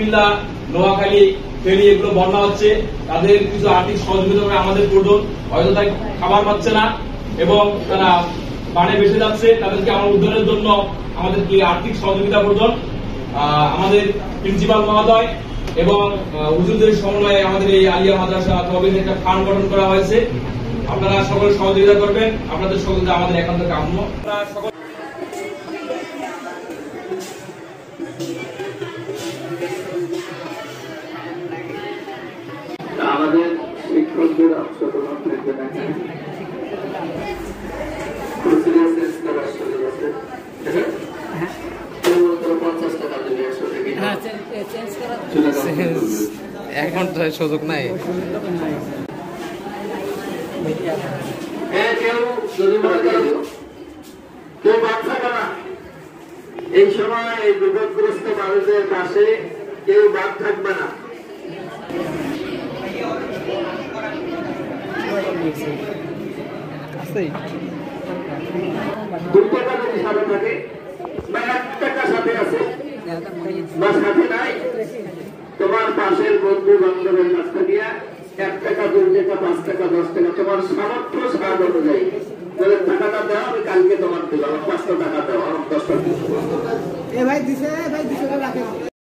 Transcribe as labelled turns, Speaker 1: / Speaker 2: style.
Speaker 1: কুমিল্লা, নোয়াখালী, ফেনী এগুলো বন্যা হচ্ছে, তাদের কিছু আর্থিক সহযোগিতা করে আমাদের প্রয়োজন। হয়তো তাই খাবার পাচ্ছে না এবং তারা বানে বেসে যাচ্ছে, তাদেরকে আমার উদ্ধারের জন্য আমাদের কি আর্থিক সহযোগিতা প্রয়োজন। আমাদের প্রিন্সিপাল মহোদয় এবং হুজুরদের সমন্বয়ে আমাদের এই আলিয়া মাদ্রাসা তহবিল একটা ফান্ড গঠন করা হয়েছে। আপনারা সকলে সহযোগিতা করবেন, আপনাদের সহযোগিতা আমাদের একান্ত কাম্য।
Speaker 2: আমাদের শিক্ষকদের অংশগ্রহণ করতে দেখেন
Speaker 3: এখন তো সুযোগ নাই।
Speaker 2: এই সময় এই বিপদগ্রস্ত মানুষদের পাশে কেউ বাদ থাকবে না। দুই টাকা যদি সাথে থাকে বা 1 টাকা সাথে আছে বা সাথে নাই, তোমার পাশের বন্ধু বান্ধবের কাছ থেকে 1 টাকা, 2 টাকা, 5 টাকা, 10 টাকা তোমার সামর্থ্য সার অনুযায়ী টাকাটা দেওয়া, আমি কালকে তোমার দিলাম 500 টাকা।